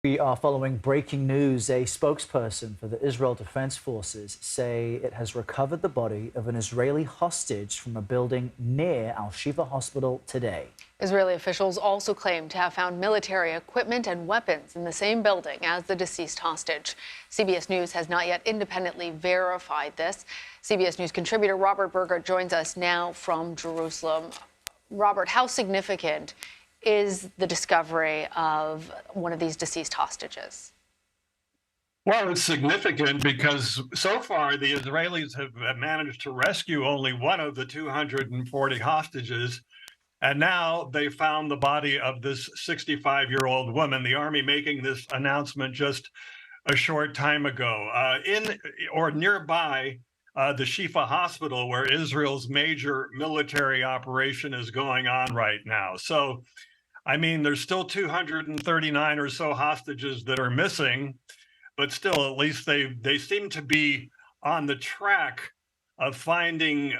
We are following breaking news. A spokesperson for the Israel Defense Forces say it has recovered the body of an Israeli hostage from a building near Al-Shifa hospital today. Israeli officials also claim to have found military equipment and weapons in the same building as the deceased hostage. CBS News has not yet independently verified this. CBS News contributor Robert Berger joins us now from Jerusalem. Robert, how significant is the discovery of one of these deceased hostages? Well, it's significant because so far the Israelis have managed to rescue only one of the 240 hostages. And now they found the body of this 65-year-old woman, the Army making this announcement just a short time ago. In or nearby the Shifa hospital, where Israel's major military operation is going on right now. So, I mean, there's still 239 or so hostages that are missing, but still, at least they seem to be on the track of finding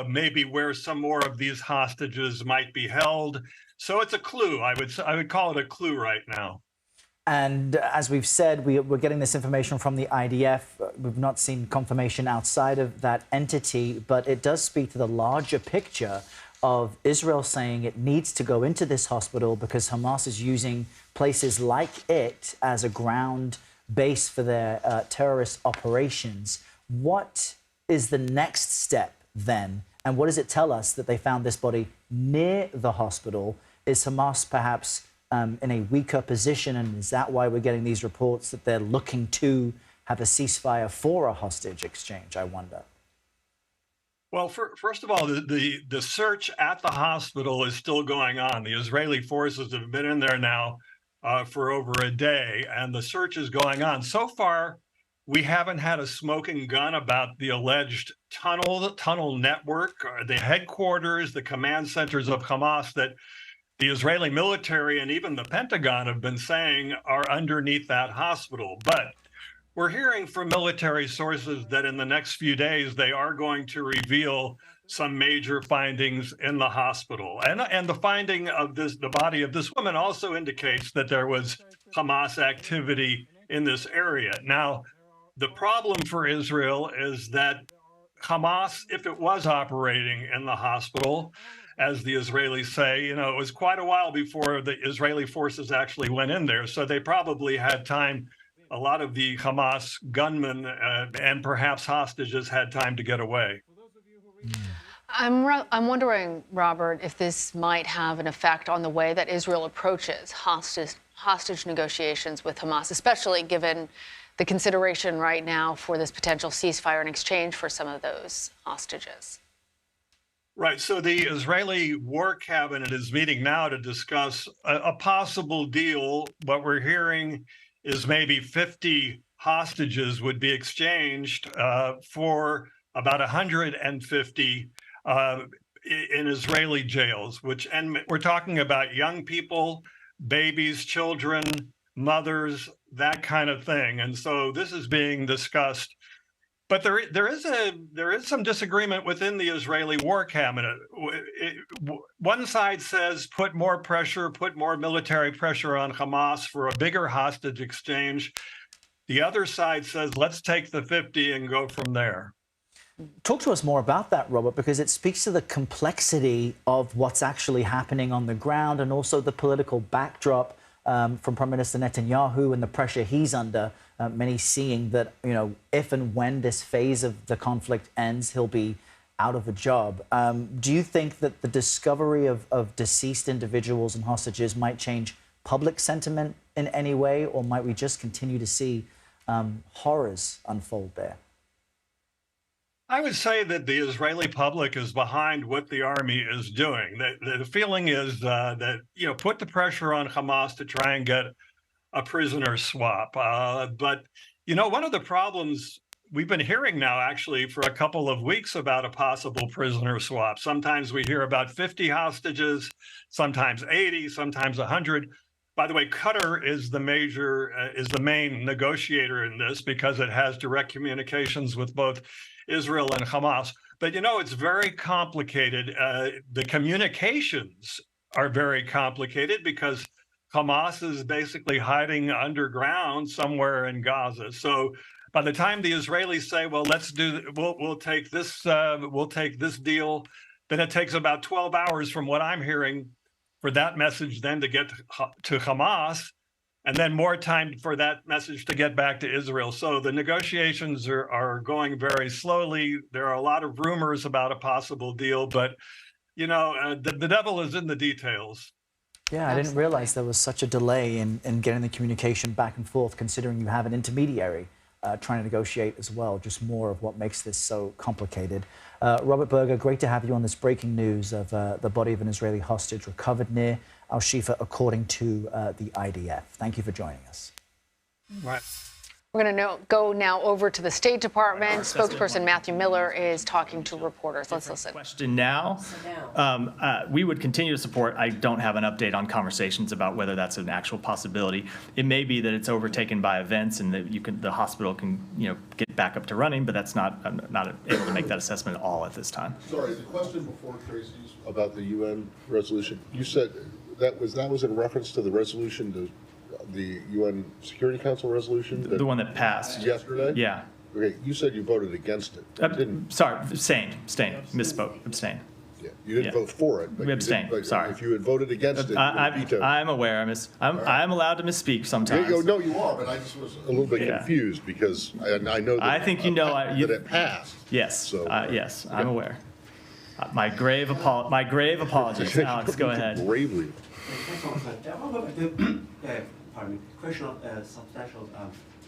maybe where some more of these hostages might be held. So it's a clue. I would call it a clue right now. And as we've said, we're getting this information from the IDF. We've not seen confirmation outside of that entity, but it does speak to the larger picture of Israel saying it needs to go into this hospital because Hamas is using places like it as a ground base for their terrorist operations. What is the next step then? And what does it tell us that they found this body near the hospital? Is Hamas perhaps in a weaker position? And is that why we're getting these reports that they're looking to have a ceasefire for a hostage exchange, I wonder? Well, first of all, the search at the hospital is still going on. The Israeli forces have been in there now for over a day, and the search is going on. So far, we haven't had a smoking gun about the alleged tunnel network, or the headquarters, the command centers of Hamas that the Israeli military and even the Pentagon have been saying are underneath that hospital. But we're hearing from military sources that in the next few days, they are going to reveal some major findings in the hospital. And the finding of the body of this woman also indicates that there was Hamas activity in this area. Now, the problem for Israel is that Hamas, if it was operating in the hospital, as the Israelis say, it was quite a while before the Israeli forces actually went in there. So they probably had time. A lot of the Hamas gunmen and perhaps hostages had time to get away. I'm wondering, Robert, if this might have an effect on the way that Israel approaches hostage negotiations with Hamas, especially given the consideration right now for this potential ceasefire in exchange for some of those hostages. Right. So the Israeli War Cabinet is meeting now to discuss a possible deal. What we're hearing is maybe 50 hostages would be exchanged for about 150 in Israeli jails, and we're talking about young people, babies, children, mothers, that kind of thing. And so this is being discussed. But there is some disagreement within the Israeli War Cabinet. One side says put more military pressure on Hamas for a bigger hostage exchange. The other side says let's take the 50 and go from there. Talk to us more about that, Robert, because it speaks to the complexity of what's actually happening on the ground and also the political backdrop from Prime Minister Netanyahu and the pressure he's under. Many seeing that, if and when this phase of the conflict ends, he'll be out of a job. Do you think that the discovery of deceased individuals and hostages might change public sentiment in any way, or might we just continue to see horrors unfold there? I would say that the Israeli public is behind what the army is doing. The feeling is that, put the pressure on Hamas to try and get a prisoner swap. But, one of the problems we've been hearing now actually for a couple of weeks about a possible prisoner swap. Sometimes we hear about 50 hostages, sometimes 80, sometimes 100. By the way, Qatar is the main negotiator in this because it has direct communications with both Israel and Hamas. But, it's very complicated. The communications are very complicated because Hamas is basically hiding underground somewhere in Gaza. So by the time the Israelis say, "Well, we'll take this deal," then it takes about 12 hours, from what I'm hearing, for that message then to get to Hamas, and then more time for that message to get back to Israel. So the negotiations are going very slowly. There are a lot of rumors about a possible deal, but the devil is in the details. Yeah, I didn't realize there was such a delay in getting the communication back and forth, considering you have an intermediary trying to negotiate as well. Just more of what makes this so complicated. Robert Berger, great to have you on this breaking news of the body of an Israeli hostage recovered near Al-Shifa, according to the IDF. Thank you for joining us. Right. We're going to go now over to the State Department. Spokesperson Matthew Miller is talking to reporters. Let's listen. Question now. We would continue to support. I don't have an update on conversations about whether that's an actual possibility. It may be that it's overtaken by events and that the hospital can get back up to running, but that's not. I'm not able to make that assessment at all at this time. Sorry, the question before Tracy's about the UN resolution. You said that was in reference to the resolution, the UN Security Council resolution? The one that passed. Yesterday? Yeah. Okay, you said you voted against it. Sorry, abstained, misspoke, abstain. Yeah, you didn't vote for it. But we abstained, sorry. If you had voted against it, you would have vetoed it. I'm aware, I'm allowed to misspeak sometimes. No, you are, but I just was a little bit confused because I know that, that it passed. Yes, So, yes, I'm aware. My grave apologies. Alex, go ahead. Gravely. Question of substantial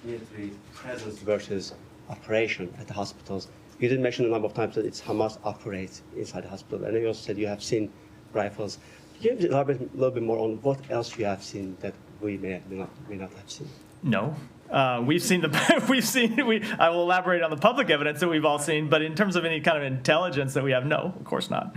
military presence versus operation at the hospitals. You did mention a number of times that it's Hamas operates inside the hospital, and you also said you have seen rifles. Can you elaborate a little bit more on what else you have seen that we may not have seen? No. We've seen I will elaborate on the public evidence that we've all seen, but in terms of any kind of intelligence that we have, no, of course not.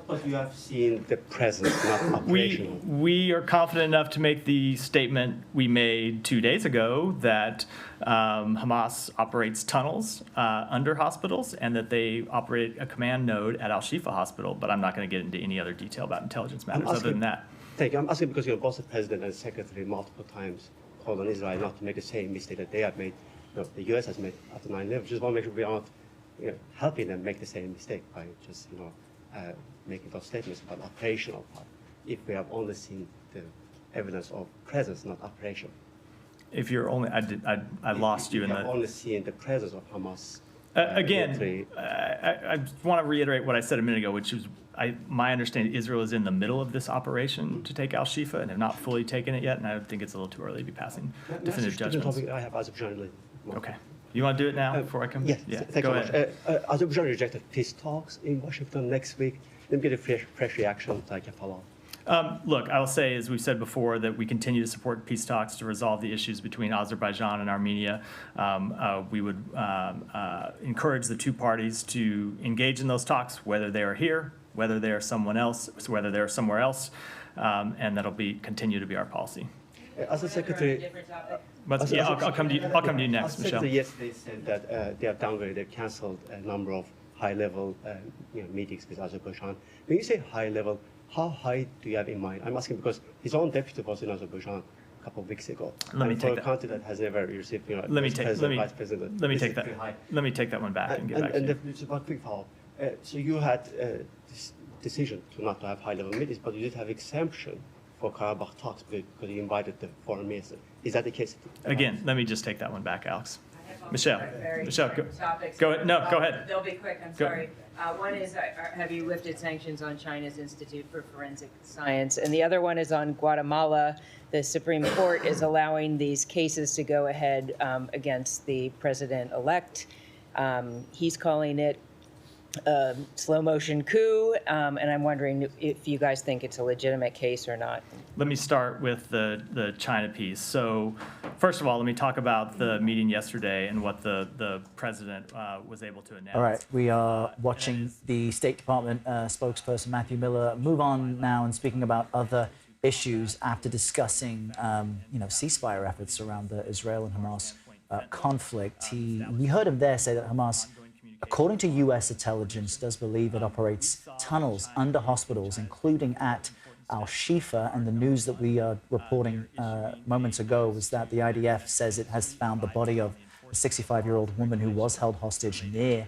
But you have seen the presence, not operational. We are confident enough to make the statement we made 2 days ago that Hamas operates tunnels under hospitals and that they operate a command node at Al-Shifa hospital, but I'm not going to get into any other detail about intelligence matters other than that. Thank you. I'm asking because both the president and the secretary multiple times called on Israel not to make the same mistake that they have made, the U.S. has made after 9/11. Just want to make sure we are not helping them make the same mistake by just making those statements about operational part. If we have only seen the evidence of presence, not operation. If you're only, I lost you in the. the. Only seen the presence of Hamas. Again, I want to reiterate what I said a minute ago, which is my understanding Israel is in the middle of this operation to take Al-Shifa and have not fully taken it yet, and I think it's a little too early to be passing definitive judgments. I have Azerbaijan. Okay. You want to do it now before I come? Yes. Yeah. Thank you very much. Azerbaijan rejected peace talks in Washington next week. Let me get a fresh reaction so I can follow up. Look, I will say, as we've said before, that we continue to support peace talks to resolve the issues between Azerbaijan and Armenia. We would encourage the two parties to engage in those talks, whether they are here, whether they are somewhere else, and that'll continue to be our policy. As a secretary, I'll come to you next, Michelle. Yesterday said that they have downgraded, they've canceled a number of high-level meetings with Azerbaijan. When you say high-level, how high do you have in mind? I'm asking because his own deputy was in Azerbaijan a couple of weeks ago. Let me take a country that has never received, Let me take that one back and get back to you. And just one quick follow-up. So you had this decision not to have high-level meetings, but you did have exemption for Karabakh talks because you invited the foreign minister. Is that the case? Again, let me just take that one back, Alex. Michelle, go ahead. No, go ahead. They'll be quick. I'm sorry. One is, have you lifted sanctions on China's Institute for Forensic Science? And the other one is on Guatemala. The Supreme Court is allowing these cases to go ahead against the president-elect. He's calling it a slow-motion coup, and I'm wondering if you guys think it's a legitimate case or not. Let me start with the China piece. So first of all, let me talk about the meeting yesterday and what the president was able to announce. All right, we are watching the State Department spokesperson Matthew Miller move on now and speaking about other issues after discussing ceasefire efforts around the Israel and Hamas conflict. We heard him there say that Hamas, according to U.S. intelligence, does believe it operates tunnels under hospitals, including at Al-Shifa, and the news that we are reporting moments ago was that the IDF says it has found the body of a 65-year-old woman who was held hostage near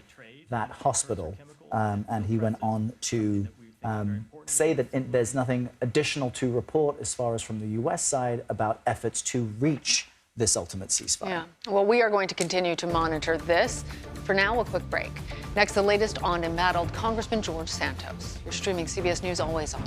that hospital. And he went on to say that there's nothing additional to report as far as from the U.S. side about efforts to reach this ultimate ceasefire. Yeah, well, we are going to continue to monitor this. For now, a quick break. Next, the latest on embattled Congressman George Santos. You're streaming CBS News Always On.